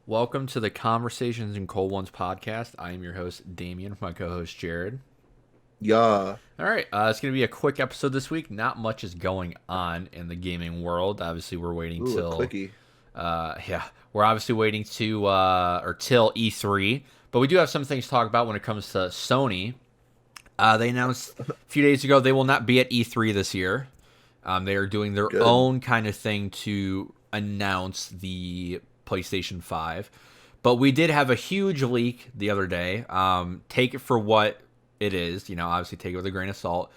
Welcome to the Conversations in Cold Ones podcast. I am your host, Damien, with my co host, Jared. Yeah. All right, it's going to be a quick episode this week. Not much is going on in the gaming world. Obviously, we're waiting Ooh, a till, quickie. we're obviously waiting to, or till E3. But we do have some things to talk about when it comes to Sony. They announced a few days ago they will not be at E3 this year. They are doing their Good. own kind of thing to announce the PlayStation 5. But we did have a huge leak the other day. Take it for what it is. Obviously take it with a grain of salt.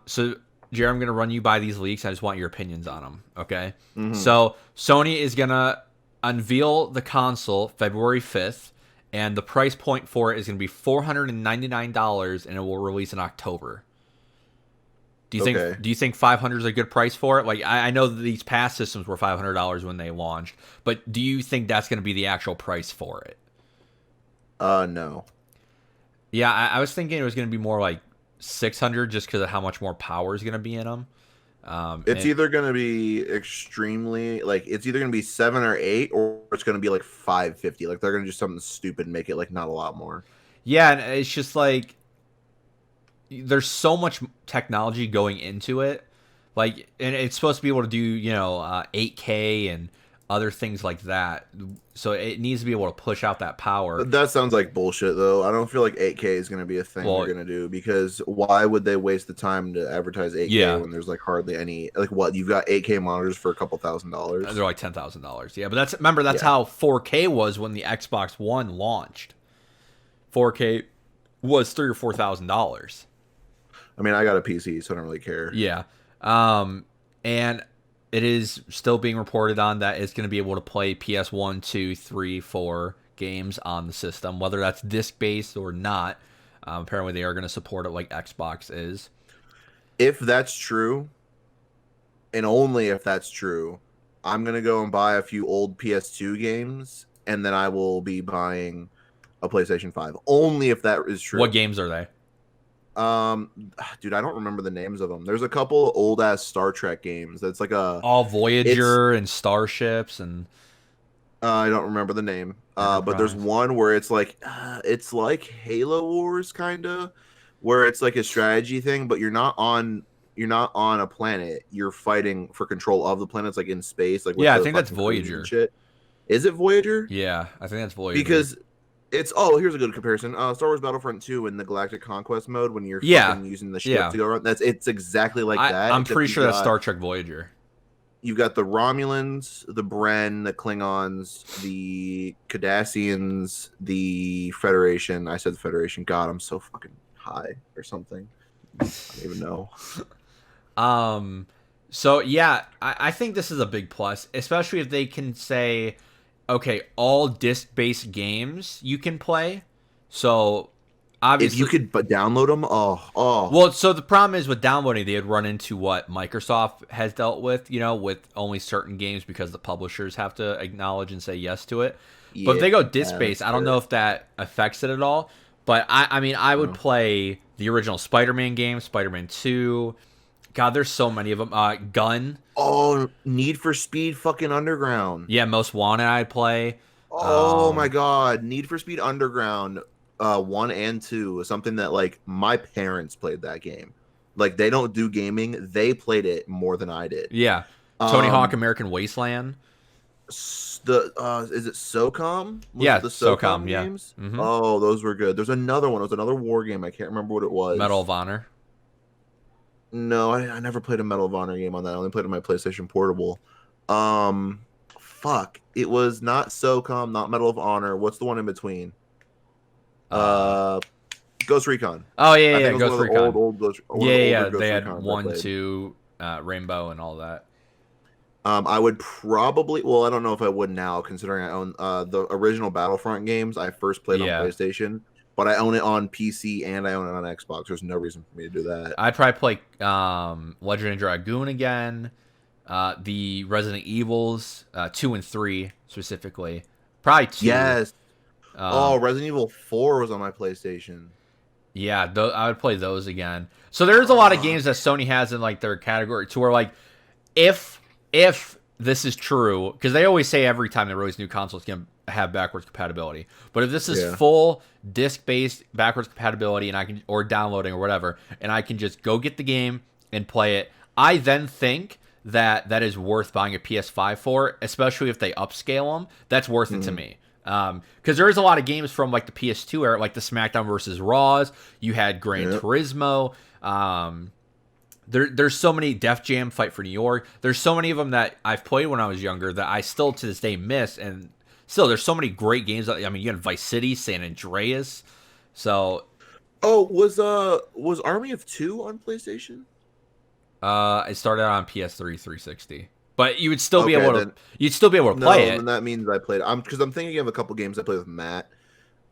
So, Jerry, I'm going to run you by these leaks. I just want your opinions on them, okay? Mm-hmm. So, Sony is going to unveil the console February 5th, and the price point for it is going to be $499, and it will release in October. Do you think Okay. do you think 500 is a good price for it? Like I know that these past systems were $500 when they launched, but do you think that's going to be the actual price for it? No. Yeah, I was thinking it was going to be more like 600 just because of how much more power is going to be in them. It's And either gonna be it's either gonna be 7 or 8, or it's gonna be like 550. Like they're gonna do something stupid and make it like not a lot more. yeah, and it's just like there's so much technology going into it. Like, and it's supposed to be able to do 8K and other things like that. So it needs to be able to push out that power. That sounds like bullshit though. I don't feel like 8K is gonna be a thing they're Well, gonna do, because why would they waste the time to advertise 8K yeah, when there's like hardly any, like, what, you've got 8K monitors for a couple they're $1,000? like $10,000. Yeah, but that's Yeah. how 4K was when the Xbox One launched. 4K was $3,000 or $4,000. I mean, I got a PC, so I don't really care. Yeah, and it is still being reported on that it's going to be able to play PS1, 2, 3, 4 games on the system, whether that's disc based or not. Apparently, they are going to support it like Xbox is. If that's true, and only if that's true, I'm gonna go and buy a few old PS2 games, and then I will be buying a PlayStation 5. Only if that is What true. games are they? Dude, I don't remember the names of them. There's a couple old ass Star Trek games. That's like a All it's Voyager and Starships and I don't remember the name. But there's Enterprise. one where it's like Halo Wars kind of, where it's like a strategy thing, but you're not on a planet. You're fighting for control of the planet. It's like in space, like with Yeah, I the think that's fucking crews and Voyager. shit. Is it Voyager? Yeah, I think that's Voyager. Because here's a good comparison. Star Wars Battlefront 2 in the Galactic Conquest mode, when you're Yeah, fucking using the ship yeah. to go around. It's exactly like that, I'm except pretty sure that's Star Trek Voyager. you've got the Romulans, the Bren, the Klingons, the Cardassians, the Federation. I said the Federation. God, I'm so fucking high or something. I don't even know. Um, so yeah, I think this is a big plus, especially if they can say, okay, all disc-based games you can play. So If you obviously, could but download them, well, so the problem is with downloading, they would run into what Microsoft has dealt with, with only certain games because the publishers have to acknowledge and say yes to it. But if yeah, they go disc-based, that's I don't know fair. if that affects it at all. But I mean, I would No. play the original Spider-Man game, Spider-Man 2. God, there's so many of them. Gun. Oh, Need for Speed fucking Underground. Yeah, Most Wanted I'd play. Oh my Um, God, Need for Speed Underground, 1 and 2 is something that, like, my parents played that game. Like, they don't do gaming; they played it more than I did. yeah. Tony Hawk Um, American Wasteland. the is it SOCOM? Was Yeah, it the SOCOM, SOCOM yeah. games? Mm-hmm. Oh, those were good. There's another one. It was another war game. I can't remember what it Medal was. of Honor. No, I never played a Medal of Honor game on that. I only played it on my PlayStation Portable. Um, fuck. It was not SOCOM, not Medal of Honor. What's the one in between? Uh, Uh, Ghost Recon. oh yeah, I yeah, think it was one Ghost of the old, Recon. old Ghost, one Yeah, of the yeah, older yeah. They Ghost had Recons I one, played. two, Rainbow, and all that. I would probably, well, I don't know if I would now, considering I own the original Battlefront games. I first played on Yeah, PlayStation, but I own it on PC and I own it on Xbox. There's no reason for me to do that. I'd probably play Legend of Dragoon again. The Resident Evils, 2 and 3 specifically. Probably two. Yes. Oh, Um, Resident Evil 4 was on my PlayStation. yeah, I would play those again. So there's a lot of games that Sony has in like their category to where like if if this is true, because they always say every time they release new consoles, it's going to have backwards compatibility. But if this is Yeah. full disc-based backwards compatibility, and I can, or downloading or whatever, and I can just go get the game and play it, I then think that is worth buying a PS5 for, especially if they upscale them. That's worth it to me. Because there is a lot of games from like the PS2 era, like the SmackDown versus Raws. You had Gran Yep. Turismo. There's so many Def Jam, Fight for New York. There's so many of them that I've played when I was younger that I still to this day miss. And still, there's so many great games. I mean, you had Vice City, San Andreas. So Oh, was Army of Two on PlayStation? it started on PS3 360. But you would still be Okay, able to then you'd still be able to play no, then it. that means I played. I'm thinking of a couple games I played with Matt,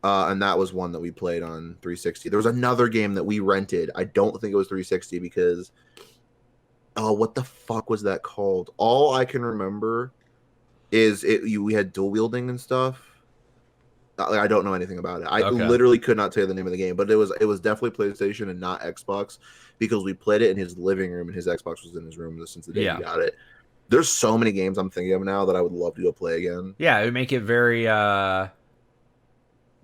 and that was one that we played on 360. There was another game that we rented. I don't think it was 360 because oh, what the fuck was that called? All I can remember is we had dual wielding and stuff. I don't know anything about it. I Okay. literally could not tell you the name of the game, but it was definitely PlayStation and not Xbox because we played it in his living room and his Xbox was in his room since the day Yeah. he got it. There's so many games I'm thinking of now that I would love to go play again. Yeah, it would make it very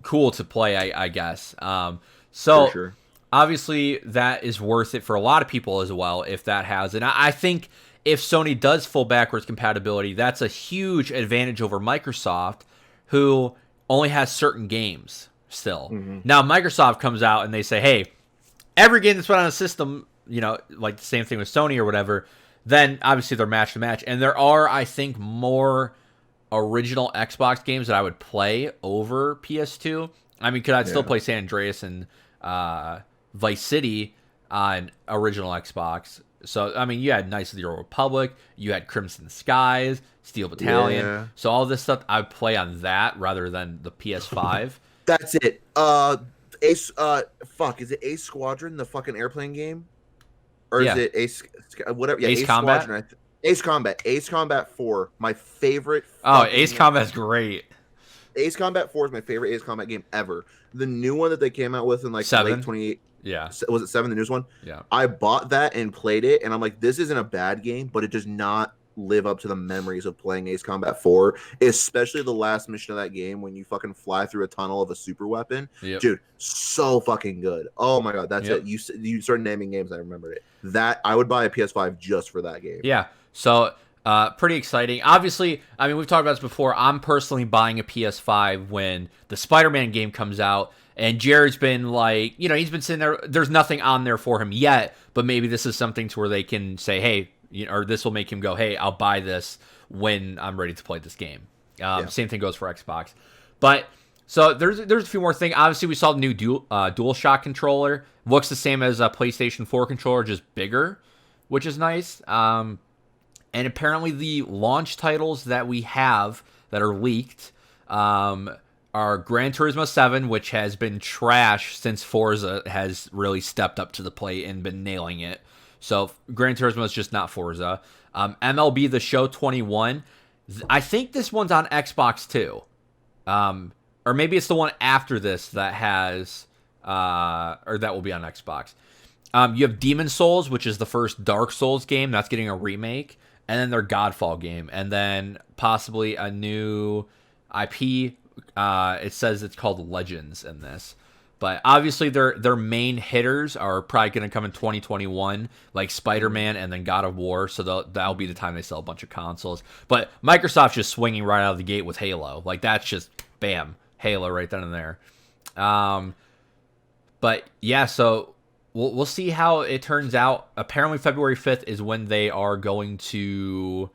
cool to play, I guess. For So sure. obviously that is worth it for a lot of people as well if that has. And I think if Sony does full backwards compatibility, that's a huge advantage over Microsoft, who only has certain games still. Hmm. Now Microsoft comes out and they say, hey, every game that's been on a system, like the same thing with Sony or whatever, then obviously they're match to match. And there are, I think, more original Xbox games that I would play over PS2. I mean, could I still Yeah. play San Andreas and Vice City on original Xbox? So, I mean, you had Knights of the Old Republic, you had Crimson Skies, Steel Battalion. Yeah. So all this stuff I would play on that rather than the PS5. That's it. Ace. Fuck. Is it Ace Squadron, the fucking airplane game, or is Yeah. it Ace? Whatever. Yeah, Ace Ace Combat? Squadron. Ace Combat. Ace Combat 4. My favorite. Oh, Fucking Ace Combat's great. Ace Combat 4 is my favorite Ace Combat game ever. The new one that they came out with in like 7? late 28. Yeah. Was it 7, the newest one? Yeah. I bought that and played it, and I'm like, this isn't a bad game, but it does not live up to the memories of playing Ace Combat 4, especially the last mission of that game when you fucking fly through a tunnel of a super weapon. Yep. Dude, so fucking good. Oh my god, that's Yep. it. You started naming games, I remembered it. That I would buy a PS5 just for that game. Yeah. So, pretty exciting. Obviously, I mean, we've talked about this before. I'm personally buying a PS5 when the Spider-Man game comes out. And Jared's been like, he's been sitting there. There's nothing on there for him yet, but maybe this is something to where they can say, hey, or this will make him go, hey, I'll buy this when I'm ready to play this game. Same thing goes for Xbox. But so there's a few more things. Obviously, we saw the new DualShock controller. Looks the same as a PlayStation 4 controller, just bigger, which is nice. And apparently the launch titles that we have that are leaked are Gran Turismo 7, which has been trash since Forza has really stepped up to the plate and been nailing it. So Gran Turismo is just not Forza. MLB The Show 21. I think this one's on Xbox too. Or maybe it's the one after this that has, or that will be on Xbox. You have Demon Souls, which is the first Dark Souls game. That's getting a remake. And then their Godfall game. And then possibly a new IP. It says it's called Legends in this. But obviously their main hitters are probably going to come in 2021, like Spider-Man and then God of War. So that'll be the time they sell a bunch of consoles. But Microsoft's just swinging right out of the gate with Halo. Like, that's just, bam, Halo right then and there. But yeah, so we'll see how it turns out. Apparently February 5th is when they are going to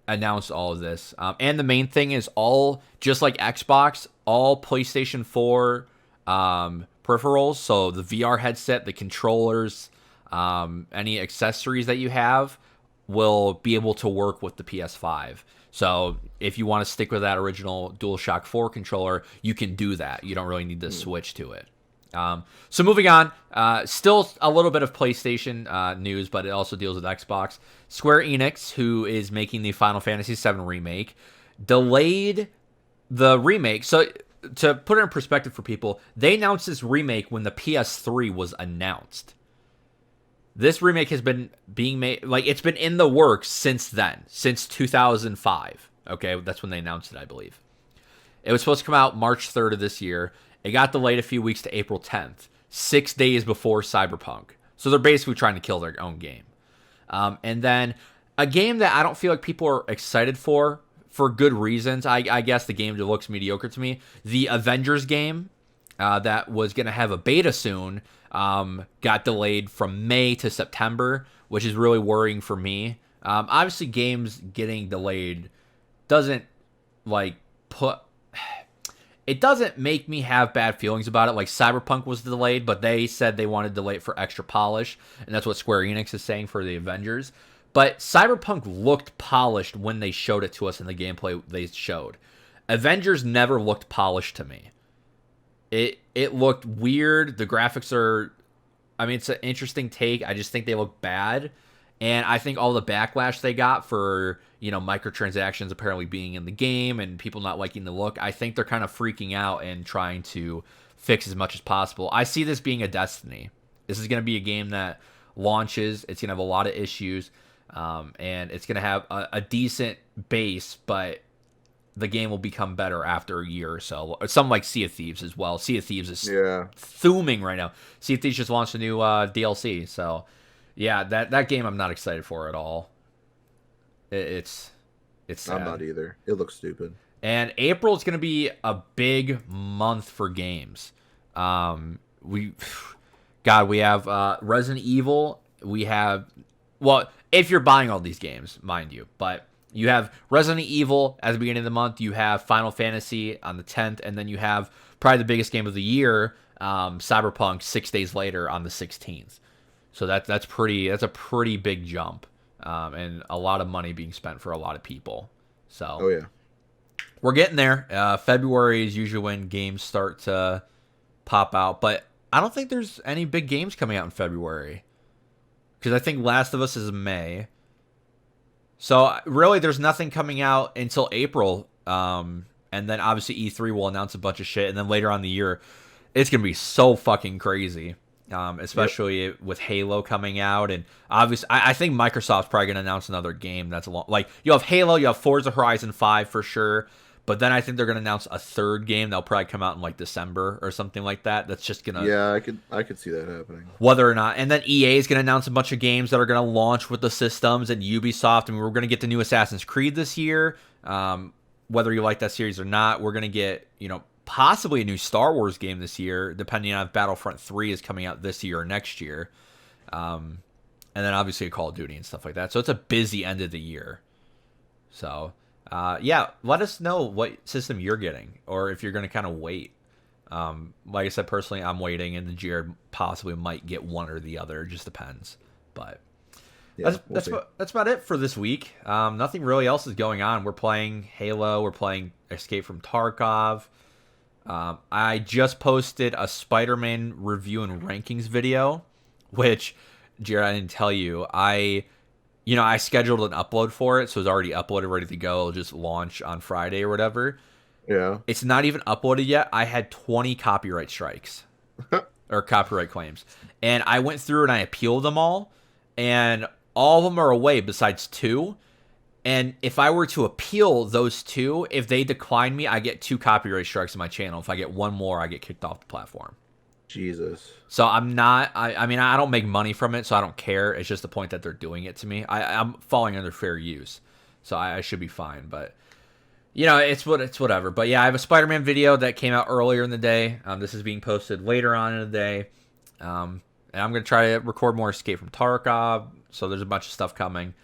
announce all of this. And the main thing is all, just like Xbox, all PlayStation 4 peripherals, so the VR headset, the controllers, any accessories that you have will be able to work with the PS5. So if you want to stick with that original DualShock 4 controller, you can do that. You don't really need to switch to it. So moving on, still a little bit of PlayStation news, but it also deals with Xbox. Square Enix, who is making the Final Fantasy VII remake, delayed the remake. So to put it in perspective for people, they announced this remake when the PS3 was announced. This remake has been being made, like, it's been in the works since then, since 2005. Okay, that's when they announced it, I believe. It was supposed to come out March 3rd of this year. It got delayed a few weeks to April 10th, 6 days before Cyberpunk. So they're basically trying to kill their own game. And then a game that I don't feel like people are excited for good reasons. I guess the game that looks mediocre to me. The Avengers game that was going to have a beta soon got delayed from May to September, which is really worrying for me. Obviously, games getting delayed doesn't like put it doesn't make me have bad feelings about it. Like Cyberpunk was delayed, but they said they wanted to delay it for extra polish, and that's what Square Enix is saying for the Avengers. But Cyberpunk looked polished when they showed it to us in the gameplay they showed. Avengers never looked polished to me. It looked weird. The graphics are, I mean, it's an interesting take. I just think they look bad. And I think all the backlash they got for, microtransactions apparently being in the game and people not liking the look, I think they're kind of freaking out and trying to fix as much as possible. I see this being a Destiny. This is going to be a game that launches. It's going to have a lot of issues. And it's going to have a decent base, but the game will become better after a year or so. Something like Sea of Thieves as well. Sea of Thieves is thooming right now. Sea of Thieves just launched a new DLC, so yeah, that game I'm not excited for at all. It's sad. I'm not either. It looks stupid. And April is going to be a big month for games. We have Resident Evil. We have, well, if you're buying all these games, mind you, but you have Resident Evil at the beginning of the month. You have Final Fantasy on the 10th, and then you have probably the biggest game of the year, Cyberpunk, 6 days later on the 16th. So that's a pretty big jump, and a lot of money being spent for a lot of people. So oh yeah, we're getting there. February is usually when games start to pop out, but I don't think there's any big games coming out in February because I think Last of Us is in May. So really, there's nothing coming out until April, and then obviously E3 will announce a bunch of shit, and then later on in the year, it's gonna be so fucking crazy. Especially with Halo coming out, and obviously, I think Microsoft's probably gonna announce another game that's like you have Halo, you have Forza Horizon 5 for sure, but then I think they're gonna announce a third game that'll probably come out in like December or something like that. That's just gonna I could see that happening. Whether or not, and then EA is gonna announce a bunch of games that are gonna launch with the systems, and Ubisoft. I mean, we're gonna get the new Assassin's Creed this year. Whether you like that series or not, we're gonna get possibly a new Star Wars game this year, depending on if Battlefront 3 is coming out this year or next year. And then obviously a Call of Duty and stuff like that. So it's a busy end of the year. So, yeah, let us know what system you're getting or if you're going to kind of wait. Like I said, personally, I'm waiting, and the Jared possibly might get one or the other. It just depends. But yeah, that's about it for this week. Nothing really else is going on. We're playing Halo. We're playing Escape from Tarkov. I just posted a Spider-Man review and rankings video, which, Jared, I didn't tell you. I scheduled an upload for it, so it's already uploaded, ready to go. It'll just launch on Friday or whatever. Yeah. It's not even uploaded yet. I had 20 copyright strikes or copyright claims, and I went through and I appealed them all, and all of them are away besides 2. And if I were to appeal those 2, if they decline me, I get 2 copyright strikes on my channel. If I get one more, I get kicked off the platform. Jesus. So I'm not, I mean, I don't make money from it, so I don't care. It's just the point that they're doing it to me. I'm falling under fair use, so I should be fine. But, it's whatever. But yeah, I have a Spider-Man video that came out earlier in the day. This is being posted later on in the day. And I'm going to try to record more Escape from Tarkov. So there's a bunch of stuff coming.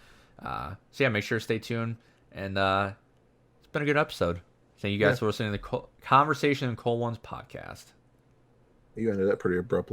So yeah, make sure to stay tuned, and it's been a good episode. Thank you guys for listening to the Conversation in Cold Ones podcast. You ended that pretty abruptly.